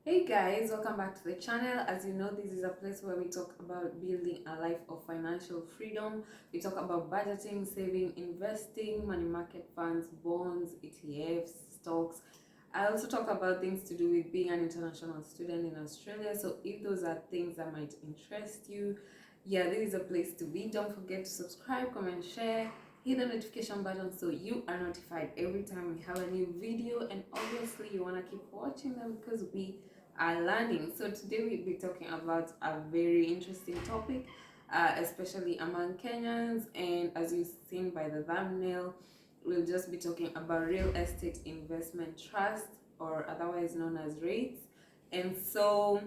Hey guys, welcome back to the channel. As you know, this is a place where we talk about building a life of financial freedom. We talk about budgeting, saving, investing, money market funds, bonds, ETFs, stocks. I also talk about things to do with being an international student in Australia. So if those are things that might interest you, yeah, this is a place to be. Don't forget to subscribe, comment, share, hit the notification button so you are notified every time we have a new video, and obviously you want to keep watching them because we are learning. So today we'll be talking about a very interesting topic, especially among Kenyans, and as you've seen by the thumbnail, we'll just be talking about real estate investment trust, or otherwise known as REITs. And so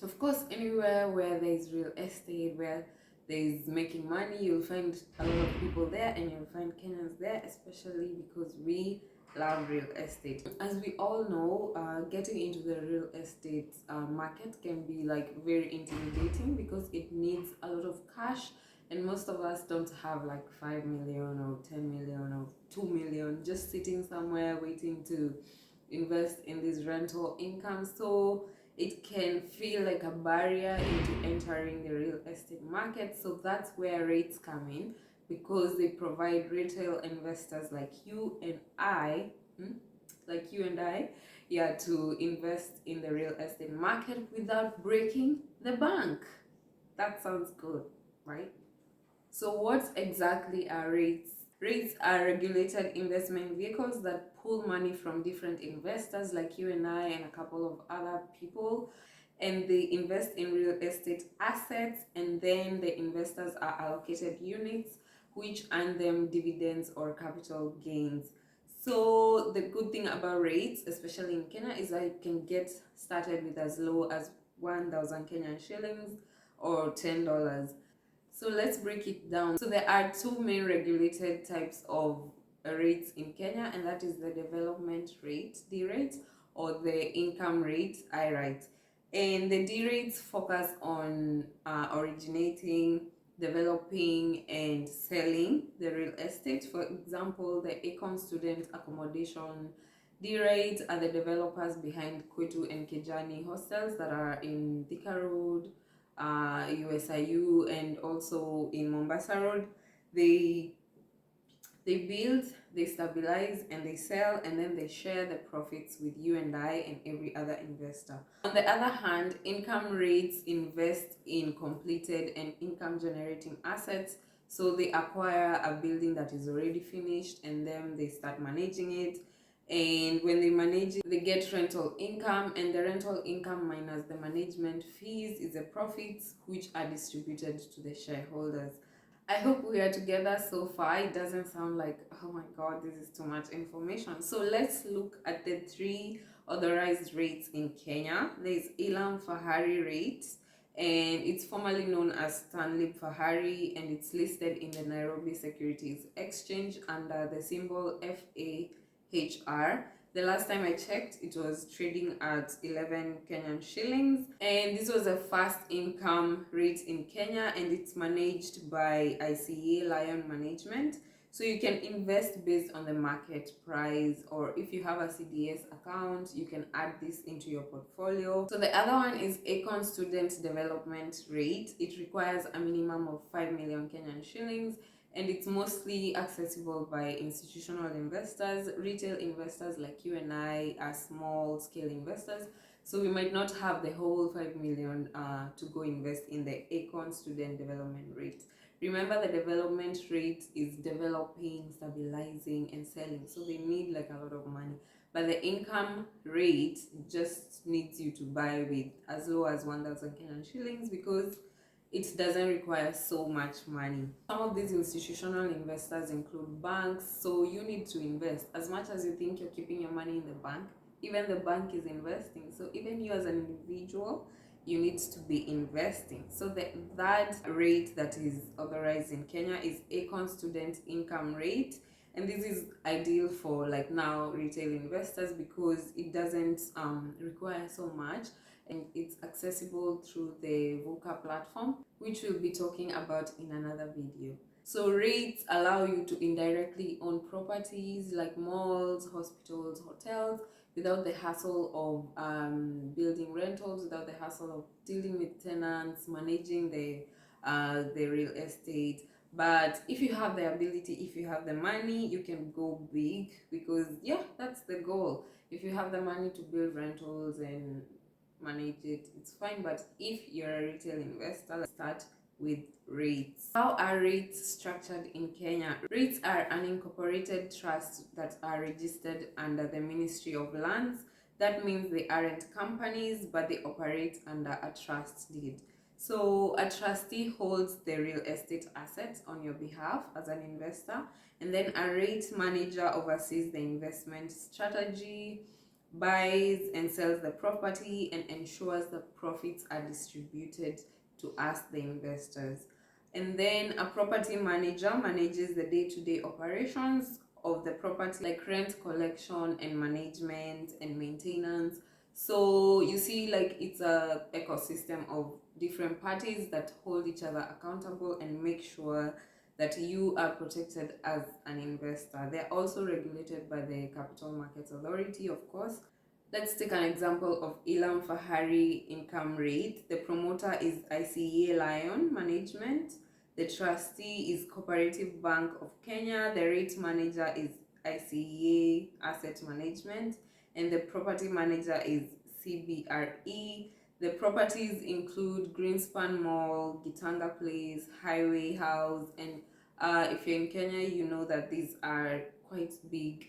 of course, anywhere where there is real estate, where there is making money, you'll find a lot of people there, and you'll find Kenyans there, especially because we love real estate. As we all know, getting into the real estate market can be like very intimidating because it needs a lot of cash, and most of us don't have like 5 million or 10 million or 2 million just sitting somewhere waiting to invest in this rental income. So it can feel like a barrier into entering the real estate market. So that's where REITs come in, because they provide retail investors like you and I, yeah, to invest in the real estate market without breaking the bank. That sounds good, right? So what exactly are REITs? REITs are regulated investment vehicles that pull money from different investors like you and I and a couple of other people, and they invest in real estate assets, and then the investors are allocated units which earn them dividends or capital gains. So the good thing about REITs, especially in Kenya, is that you can get started with as low as 1,000 Kenyan shillings or $10. So let's break it down. So there are two main regulated types of rates in Kenya, and that is the development rate, D rate, or the income rate, I rate. And the D rates focus on originating, developing, and selling the real estate. For example, the Econ student accommodation D rates are the developers behind Kwetu and Kejani hostels that are in Thika Road, USIU, and also in Mombasa Road. They build, they stabilize, and they sell, and then they share the profits with you and I and every other investor. On the other hand, income REITs invest in completed and income generating assets. So they acquire a building that is already finished, and then they start managing it. And when they manage it, they get rental income, and the rental income minus the management fees is the profits which are distributed to the shareholders. I hope we are together so far. It doesn't sound like, oh my god, this is too much information. So let's look at the three authorized REITs in Kenya. There's Ilam Fahari REIT, and it's formerly known as Stanley Fahari, and it's listed in the Nairobi Securities Exchange under the symbol FAHR. The last time I checked, it was trading at 11 Kenyan shillings, and this was a fast income REIT in Kenya, and it's managed by ICA Lion Management. So you can invest based on the market price, or if you have a CDS account, you can add this into your portfolio. So the other one is Econ Student Development REIT. It requires a minimum of 5 million Kenyan shillings, and it's mostly accessible by institutional investors. Retail investors like you and I are small scale investors, so we might not have the whole 5 million to go invest in the Econ Student Development REIT. Remember, the development rate is developing, stabilizing, and selling, so they need like a lot of money. But the income rate just needs you to buy with as low as 1,000 Kenyan shillings, because it doesn't require so much money. Some of these institutional investors include banks, so you need to invest. As much as you think you're keeping your money in the bank, even the bank is investing. So even you as an individual, you need to be investing. So that rate that is authorized in Kenya is Econ Student Income Rate, and this is ideal for like now retail investors because it doesn't require so much, and it's accessible through the VUCA platform, which we'll be talking about in another video. So REITs allow you to indirectly own properties like malls, hospitals, hotels, without the hassle of building rentals, without the hassle of dealing with tenants, managing the real estate. But if you have the ability, if you have the money, you can go big, because yeah, that's the goal. If you have the money to build rentals and manage it, it's fine. But if you're a retail investor, let's start with REITs. How are REITs structured in Kenya? REITs are unincorporated trusts that are registered under the Ministry of Lands. That means they aren't companies, but they operate under a trust deed. So a trustee holds the real estate assets on your behalf as an investor, and then a REIT manager oversees the investment strategy, buys and sells the property, and ensures the profits are distributed to us, the investors. And then a property manager manages the day-to-day operations of the property, like rent collection and management and maintenance. So you see, like, it's a ecosystem of different parties that hold each other accountable and make sure that you are protected as an investor. They're also regulated by the Capital Markets Authority, of course. Let's take an example of Ilam Fahari Income REIT. The promoter is ICEA Lion Management. The trustee is Cooperative Bank of Kenya. The REIT manager is ICEA Asset Management. And the property manager is CBRE. The properties include Greenspan Mall, Gitanga Place, Highway House, and if you're in Kenya, you know that these are quite big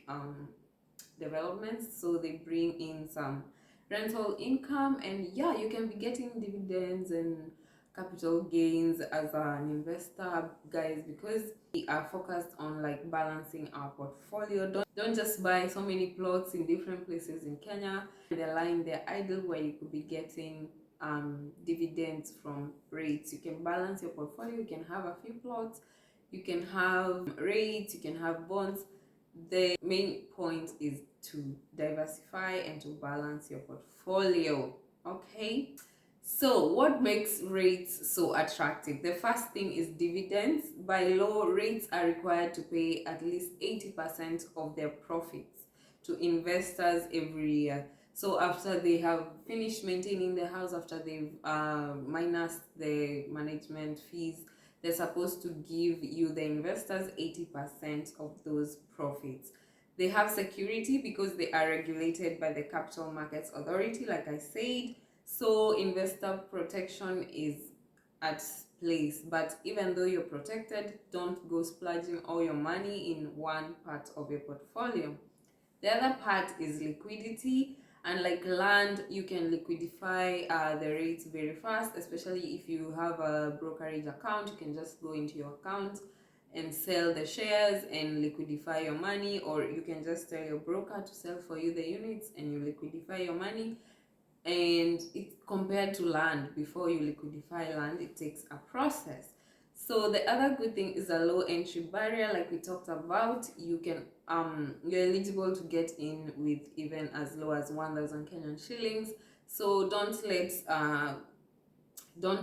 developments, so they bring in some rental income, and yeah, you can be getting dividends and capital gains as an investor, guys, because we are focused on like balancing our portfolio. Don't just buy so many plots in different places in Kenya and they're lying there idle where you could be getting dividends from REITs. You can balance your portfolio. You can have a few plots, you can have REITs, you can have bonds. The main point is to diversify and to balance your portfolio. Okay, so what makes REITs so attractive? The first thing is dividends. By law, REITs are required to pay at least 80% of their profits to investors every year. So after they have finished maintaining the house, after they've minus the management fees, they're supposed to give you, the investors, 80% of those profits. They have security because they are regulated by the Capital Markets Authority, like I said. So investor protection is at place. But even though you're protected, don't go splurging all your money in one part of your portfolio. The other part is liquidity. And like land, you can liquidify the REITs very fast, especially if you have a brokerage account. You can just go into your account and sell the shares and liquidify your money, or you can just tell your broker to sell for you the units and you liquidify your money. And it's compared to land, before you liquidify land, it takes a process. So the other good thing is a low entry barrier, like we talked about. You can you're eligible to get in with even as low as 1,000 Kenyan shillings. So don't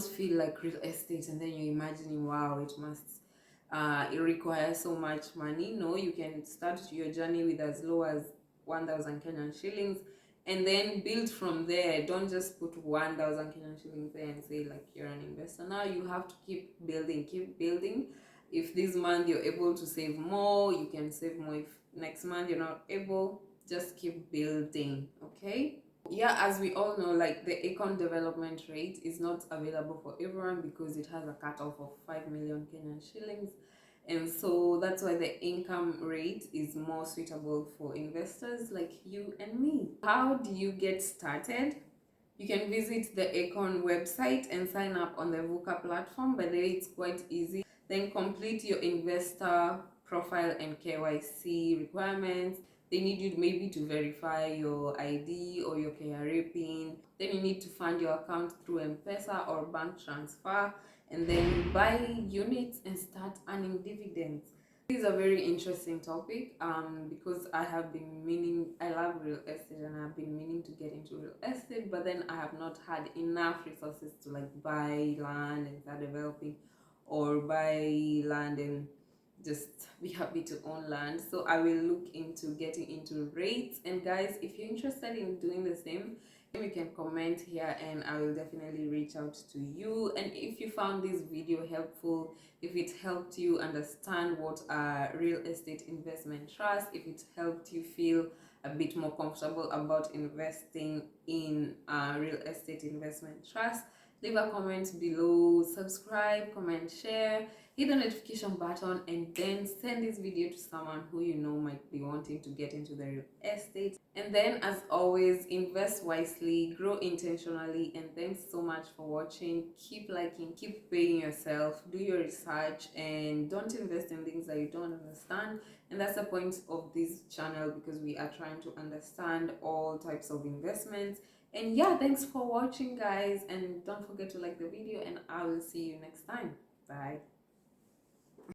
feel like real estate and then you're imagining, wow, it requires so much money. No, you can start your journey with as low as 1,000 Kenyan shillings and then build from there. Don't just put 1,000 Kenyan shillings there and say like you're an investor. Now you have to keep building. If this month you're able to save more, you can save more. If next month you're not able, just keep building. Okay, yeah, as we all know, like the Econ development rate is not available for everyone because it has a cutoff of 5 million Kenyan shillings. And so that's why the income rate is more suitable for investors like you and me. How do you get started? You can visit the Econ website and sign up on the VUCA platform. By the way, it's quite easy. Then complete your investor profile and KYC requirements. They need you maybe to verify your ID or your KRA PIN. Then you need to fund your account through M-Pesa or bank transfer, and then buy units and start earning dividends. This is a very interesting topic because I love real estate and I've been meaning to get into real estate, but then I have not had enough resources to like buy land and start developing, or buy land and just be happy to own land. So I will look into getting into rates. And guys, if you're interested in doing the same, you can comment here and I will definitely reach out to you. And if you found this video helpful, if it helped you understand what a real estate investment trust, if it helped you feel a bit more comfortable about investing in a real estate investment trust, leave a comment below, subscribe, comment, share, hit the notification button, and then send this video to someone who you know might be wanting to get into the real estate. And then, as always, invest wisely, grow intentionally, and thanks so much for watching. Keep liking, keep paying yourself, do your research, and don't invest in things that you don't understand. And that's the point of this channel, because we are trying to understand all types of investments. And yeah, thanks for watching, guys, and don't forget to like the video, and I will see you next time. Bye.